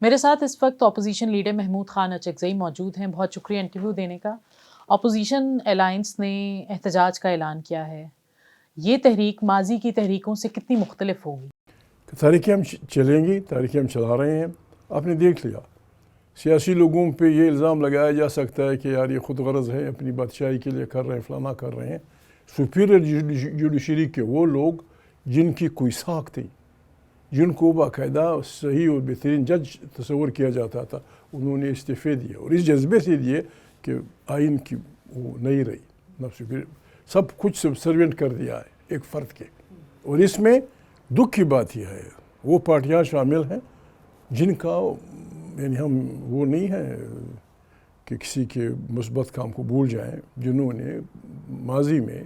میرے ساتھ اس وقت اپوزیشن لیڈر محمود خان اچکزئی موجود ہیں. بہت شکریہ انٹرویو دینے کا. اپوزیشن الائنس نے احتجاج کا اعلان کیا ہے. یہ تحریک ماضی کی تحریکوں سے کتنی مختلف ہوگی؟ تاریخیں ہم چلیں گی، تاریخیں ہم چلا رہے ہیں. آپ نے دیکھ لیا سیاسی لوگوں پہ یہ الزام لگایا جا سکتا ہے کہ یار یہ خود غرض ہے، اپنی بادشاہی کے لیے کر رہے ہیں، فلانا کر رہے ہیں. سپیریئر جوڈیشری کے وہ لوگ جن کی کوئی ساکھ تھی، جن کو باقاعدہ صحیح اور بہترین جج تصور کیا جاتا تھا، انہوں نے استعفے دیے اور اس جذبے سے دیے کہ آئین کی وہ نہیں رہی، سب کچھ سبسروینٹ کر دیا ہے ایک فرد کے. اور اس میں دکھ کی بات یہ ہے وہ پارٹیاں شامل ہیں جن کا یعنی ہم وہ نہیں ہے کہ کسی کے مثبت کام کو بھول جائیں، جنہوں نے ماضی میں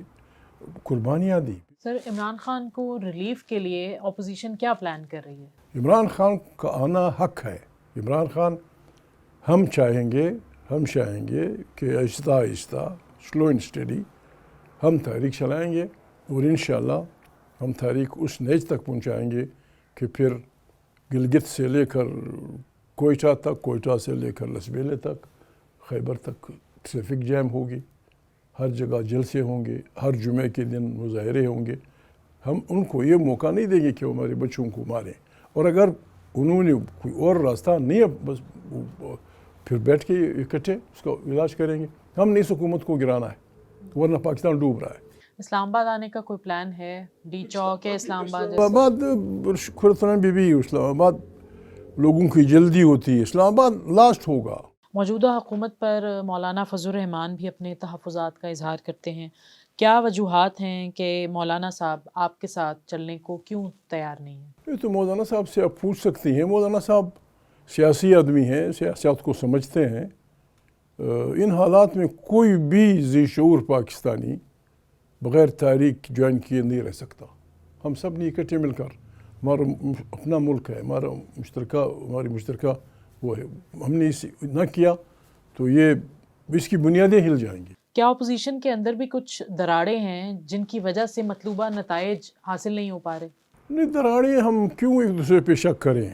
قربانیاں دی. سر، عمران خان کو ریلیف کے لیے اپوزیشن کیا پلان کر رہی ہے؟ عمران خان کا آنا حق ہے. عمران خان ہم چاہیں گے کہ آہستہ آہستہ سلو اینڈ اسٹڈی ہم تحریک چلائیں گے اور انشاءاللہ ہم تحریک اس نیج تک پہنچائیں گے کہ پھر گلگت سے لے کر کوئٹہ تک، کوئٹہ سے لے کر لسبیلے تک، خیبر تک ٹریفک جیم ہوگی، ہر جگہ جلسے ہوں گے، ہر جمعے کے دن مظاہرے ہوں گے. ہم ان کو یہ موقع نہیں دیں گے کہ وہ ہمارے بچوں کو ماریں. اور اگر انہوں نے کوئی اور راستہ نہیں ہے بس پھر بیٹھ کے اکٹھے اس کا علاج کریں گے. ہم نے اس حکومت کو گرانا ہے ورنہ پاکستان ڈوب رہا ہے. اسلام آباد آنے کا کوئی پلان ہے؟ ڈی چوک ہے اسلام آباد؟ اسلام آباد خرطن بھی اسلام آباد لوگوں کی جلدی ہوتی ہے، اسلام آباد لاسٹ ہوگا. موجودہ حکومت پر مولانا فضل الرحمان بھی اپنے تحفظات کا اظہار کرتے ہیں. کیا وجوہات ہیں کہ مولانا صاحب آپ کے ساتھ چلنے کو کیوں تیار نہیں ہیں؟ یہ تو مولانا صاحب سے آپ پوچھ سکتی ہیں. مولانا صاحب سیاسی آدمی ہیں، سیاست کو سمجھتے ہیں. ان حالات میں کوئی بھی ذی شعور پاکستانی بغیر تحریک جوائن کیے نہیں رہ سکتا. ہم سب نے اکٹھے مل کر، ہمارا اپنا ملک ہے، ہماری مشترکہ وہ ہے، ہم نے اس نہ کیا تو یہ اس کی بنیادیں ہل جائیں گی. کیا اپوزیشن کے اندر بھی کچھ دراڑیں ہیں جن کی وجہ سے مطلوبہ نتائج حاصل نہیں ہو پا رہے؟ نہیں، دراڑیں ہم کیوں ایک دوسرے پہ شک کریں،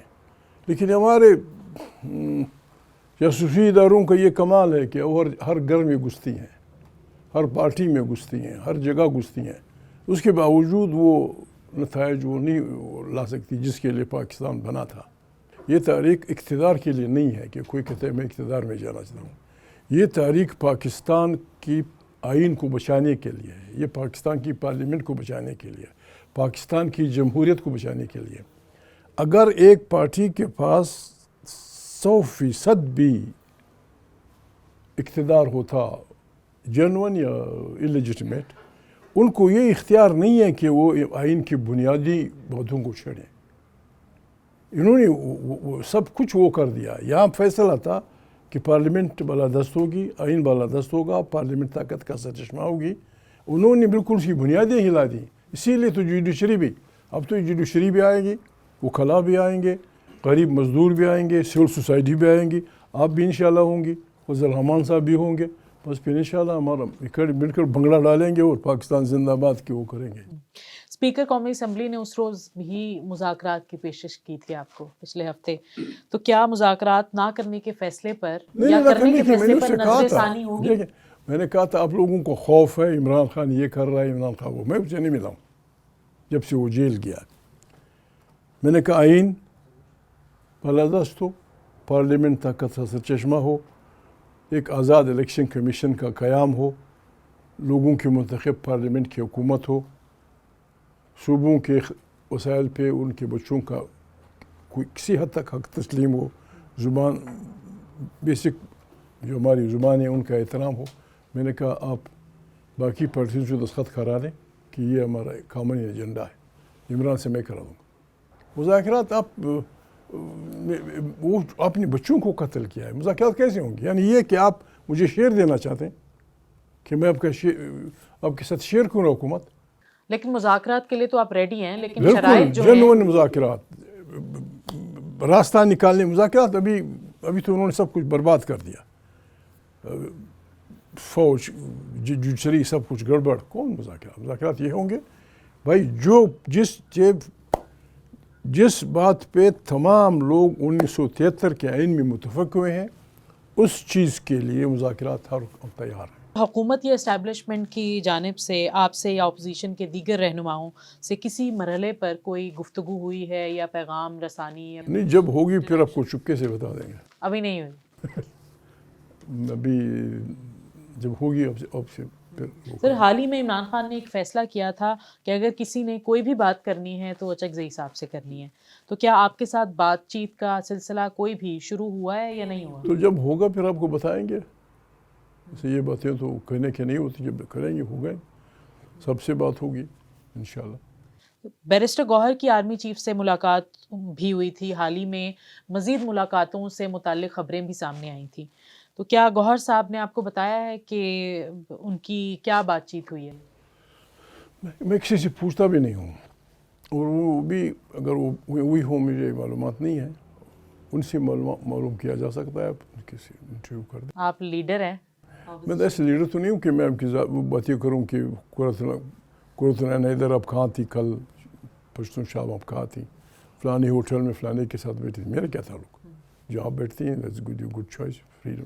لیکن ہمارے جاسوسی اداروں کا یہ کمال ہے کہ وہ ہر گھر میں گھستی ہیں، ہر پارٹی میں گھستی ہیں، ہر جگہ گھستی ہیں. اس کے باوجود وہ نتائج وہ نہیں لا سکتی جس کے لیے پاکستان بنا تھا. یہ تحریک اقتدار کے لیے نہیں ہے کہ کوئی کہتے میں اقتدار میں جانا چاہتا ہوں. یہ تحریک پاکستان کی آئین کو بچانے کے لیے ہے، یہ پاکستان کی پارلیمنٹ کو بچانے کے لیے، پاکستان کی جمہوریت کو بچانے کے لیے. اگر ایک پارٹی کے پاس 100% بھی اقتدار ہوتا، جینون یا اللیجٹمیٹ، ان کو یہ اختیار نہیں ہے کہ وہ آئین کی بنیادی باتوں کو چھیڑیں. انہوں نے وہ سب کچھ وہ کر دیا. یہاں فیصلہ تھا کہ پارلیمنٹ بالادست ہوگی، آئین بالادست ہوگا، پارلیمنٹ طاقت کا سرچشمہ ہوگی. انہوں نے بالکل اس کی بنیادیں ہلا دیں. اسی لیے تو جوڈیشری بھی، اب تو جوڈیشری بھی آئے گی، وکلاء بھی آئیں گے، غریب مزدور بھی آئیں گے، سول سوسائٹی بھی آئیں گی، آپ بھی انشاءاللہ ہوں گی، فضل الرحمان صاحب بھی ہوں گے. بس پھر انشاءاللہ ہمارا مل کر بنگلہ ڈالیں گے اور پاکستان زندہ باد کی وہ کریں گے. اسپیکر قومی اسمبلی نے اس روز بھی مذاکرات کی پیشکش کی تھی آپ کو پچھلے ہفتے، تو کیا مذاکرات نہ کرنے کے فیصلے پر یا کرنے کے فیصلے پر نظر ثانی ہوگی؟ میں نے کہا تھا آپ لوگوں کو خوف ہے عمران خان یہ کر رہا ہے، عمران خان وہ، میں اسے نہیں ملا ہوں جب سے وہ جیل گیا. میں نے کہا آئین بالادست ہو، پارلیمنٹ طاقت کا سرچشمہ ہو، ایک آزاد الیکشن کمیشن کا قیام ہو، لوگوں کی منتخب پارلیمنٹ کی حکومت ہو، صوبوں کے وسائل پہ ان کے بچوں کا کوئی کسی حد تک حق تسلیم ہو، زبان بیسک جو ہماری زبان ہے ان کا احترام ہو. میں نے کہا آپ باقی پارٹیوں سے دستخط کرا دیں کہ یہ ہمارا کامن ایجنڈا ہے، عمران سے میں کرا دوں گا. مذاکرات آپ وہ اپنے بچوں کو قتل کیا ہے، مذاکرات کیسے ہوں گے؟ یعنی یہ کہ آپ مجھے شیئر دینا چاہتے ہیں کہ میں آپ کے ساتھ شیئر کروں حکومت. لیکن مذاکرات کے لیے تو آپ ریڈی ہیں، لیکن بالکل شرائط جو جنون مذاکرات، راستہ نکالنے مذاکرات. ابھی تو انہوں نے سب کچھ برباد کر دیا، فوج جوڈیشری سب کچھ گڑبڑ. کون مذاکرات یہ ہوں گے بھائی جو جس جس بات پہ تمام لوگ 1973 کے آئین میں متفق ہوئے ہیں اس چیز کے لیے مذاکرات ہر وقت تیار ہیں. حکومت یا اسٹیبلشمنٹ کی جانب سے آپ سے یا اپوزیشن کے دیگر رہنماؤں سے کسی مرحلے پر کوئی گفتگو ہوئی ہے یا پیغام رسانی؟ نہیں، جب ہوگی پھر آپ کو چپکے سے بتا دیں گے. ابھی نہیں ہوئی؟ ابھی جب ہوگی اب سے پھر. سر، حال ہی میں عمران خان نے ایک فیصلہ کیا تھا کہ اگر کسی نے کوئی بھی بات کرنی ہے تو اچکزئی صاحب سے کرنی ہے، تو کیا آپ کے ساتھ بات چیت کا سلسلہ کوئی بھی شروع ہوا ہے یا نہیں ہوا؟ تو جب ہوگا پھر آپ کو بتائیں گے. ویسے یہ باتیں تو کہنے کی نہیں ہوتی، جب کریں گے ہوگا سب سے بات ہوگی انشاءاللہ. بیرسٹر گوہر کی آرمی چیف سے ملاقات بھی ہوئی تھی حال ہی میں، مزید ملاقاتوں سے متعلق خبریں بھی سامنے آئی تھیں، تو کیا گوہر صاحب نے آپ کو بتایا ہے کہ ان کی کیا بات چیت ہوئی ہے؟ میں کسی سے پوچھتا بھی نہیں ہوں، اور وہ بھی اگر وہ ہوئی ہوں مجھے معلومات نہیں ہے، ان سے معلوم کیا جا سکتا ہے. آپ کسی انٹرویو کر دیں. آپ لیڈر ہیں. میں تو ایسے لیڈر تو نہیں ہوں کہ میں آپ کی باتیں کروں کہ قرۃ ادھر آپ کہاں تھی کل پشتون شام آپ کہاں تھی فلانی ہوٹل میں فلانے کے ساتھ بیٹھی تھی. میرا کیا تعلق؟ جو آپ بیٹھتی ہیں گڈ چوائس، فریڈم.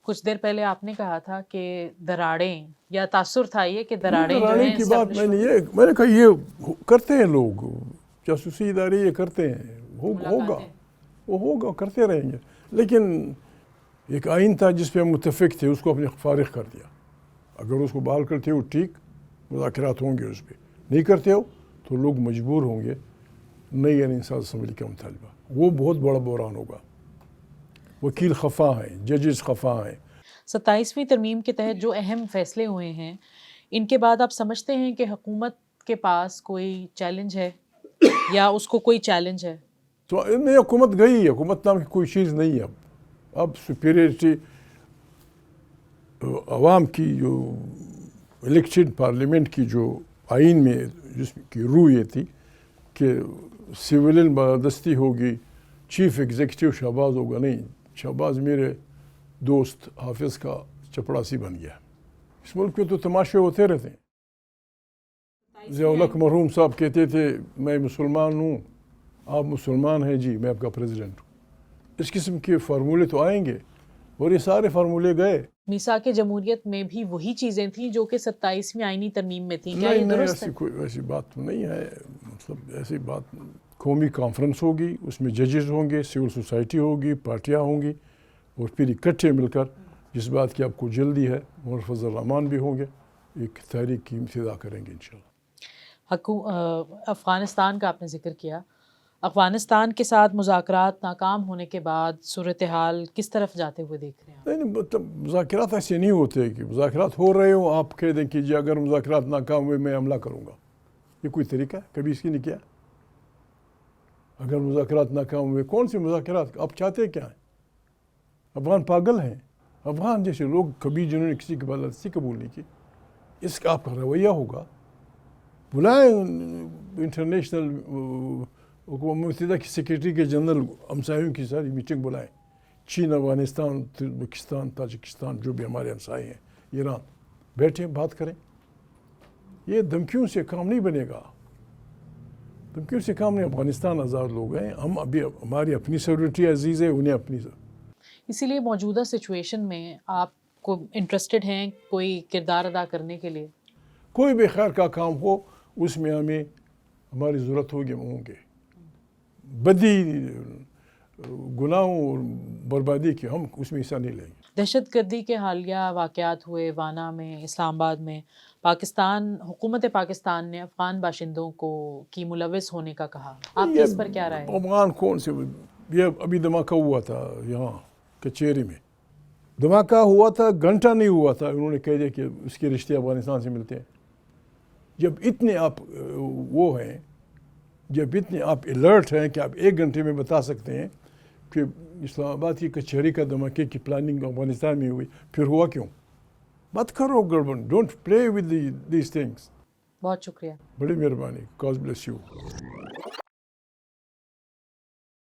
کچھ دیر پہلے آپ نے کہا تھا کہ دراڑیں، یا تاثر تھا یہ کہ دراڑیں جو ہیں کی بات میں نے کہا یہ کرتے ہیں لوگ، جاسوسی ادارے یہ کرتے ہیں، وہ ہوگا کرتے رہیں گے. لیکن ایک آئین تھا جس پہ ہم متفق تھے، اس کو اپنے فارغ کر دیا. اگر اس کو بحال کرتے ہو ٹھیک، مذاکرات ہوں گے. اس پہ نہیں کرتے ہو تو لوگ مجبور ہوں گے نئی انصاف اسمبلی کا مطالبہ. وہ بہت بڑا بحران ہوگا. وکیل خفا ہیں، ججز خفا ہیں. 27ویں ترمیم کے تحت جو اہم فیصلے ہوئے ہیں، ان کے بعد آپ سمجھتے ہیں کہ حکومت کے پاس کوئی چیلنج ہے یا اس کو کوئی چیلنج ہے؟ تو نہیں، حکومت گئی، حکومت نام کی کوئی چیز نہیں ہے. اب سپیریئرٹی عوام کی جو الیکٹڈ پارلیمنٹ کی جو آئین میں جس کی روح یہ تھی کہ سویلین بالادستی ہوگی، چیف ایگزیکٹو شہباز ہوگا. نہیں، شہباز میرے دوست حافظ کا چپڑاسی بن گیا. اس ملک میں تو تماشے ہوتے رہتے ہیں. ضیاء الحق مرحوم صاحب کہتے تھے میں مسلمان ہوں، آپ مسلمان ہیں، جی میں آپ کا پریزیڈنٹ ہوں. اس قسم کے فارمولے تو آئیں گے، اور یہ سارے فارمولے گئے. میثاق جمہوریت میں بھی وہی چیزیں تھیں جو کہ 27ویں آئینی ترمیم میں تھیں. کیا یہ نہیں، درست ہے؟ ایسی بات تو نہیں ہے. مطلب ایسی بات، قومی کانفرنس ہوگی، اس میں ججز ہوں گے، سول سوسائٹی ہوگی، پارٹیاں ہوں گی، اور پھر اکٹھے مل کر جس بات کی آپ کو جلدی ہے، مولوی فضل الرحمان بھی ہوں گے، ایک تحریک کی ابتدا کریں گے انشاءاللہ. افغانستان کا آپ نے ذکر کیا، افغانستان کے ساتھ مذاکرات ناکام ہونے کے بعد صورتحال کس طرف جاتے ہوئے دیکھ رہے ہیں؟ نہیں، مطلب مذاکرات ایسے نہیں ہوتے کہ مذاکرات ہو رہے ہوں آپ کہہ دیں کہ جی اگر مذاکرات ناکام ہوئے میں حملہ کروں گا. یہ کوئی طریقہ ہے؟ کبھی اس کی نہیں کیا. اگر مذاکرات ناکام ہوئے، کون سے مذاکرات؟ آپ چاہتے کیا ہیں؟ افغان پاگل ہیں؟ افغان جیسے لوگ کبھی جنہوں نے کسی کی بالادستی قبول نہیں کی، اس کا آپ کا رویہ ہوگا. بلائیں انٹرنیشنل اقوام متحدہ کی سیکریٹری کے جنرل ہمسایوں کی ساری میٹنگ بلائیں. چین، افغانستان، ترکمانستان، تاجکستان، جو بھی ہمارے ہمسائے ہیں، ایران، بیٹھیں بات کریں. یہ دھمکیوں سے کام نہیں بنے گا. دھمکیوں سے کام نہیں. افغانستان آزاد لوگ ہیں، ہم ابھی ہماری اپنی سیکورٹی عزیز ہے، انہیں اپنی. اسی لیے موجودہ سچویشن میں آپ کو انٹرسٹڈ ہیں کوئی کردار ادا کرنے کے لیے؟ کوئی بھی خیر کا کام ہو اس میں ہماری ضرورت ہوگی، ہم ہوں گے. بدی، گناہوں اور بربادی کی ہم اس میں حصہ نہیں لیں گے. دہشت گردی کے حالیہ واقعات ہوئے وانا میں، اسلام آباد میں، حکومت پاکستان نے افغان باشندوں کی ملوث ہونے کا کہا. آپ کی اس پر کیا رائے ہے؟ افغان کون سے؟ یہ ابھی دھماکہ ہوا تھا یہاں کچہری میں. دھماکہ ہوا تھا، گھنٹہ نہیں ہوا تھا، انہوں نے کہہ دیا کہ اس کے رشتے افغانستان سے ملتے ہیں. جب اتنے آپ وہ ہیں، جب اتنے آپ الرٹ ہیں کہ آپ 1 گھنٹے میں بتا سکتے ہیں کہ اسلام آباد کی کچہری کا دھماکے کی پلاننگ افغانستان میں ہوئی، پھر ہوا کیوں؟ مت کرو گڑبڑ. Don't play with these things. بہت شکریہ. بڑی مہربانی. God bless you.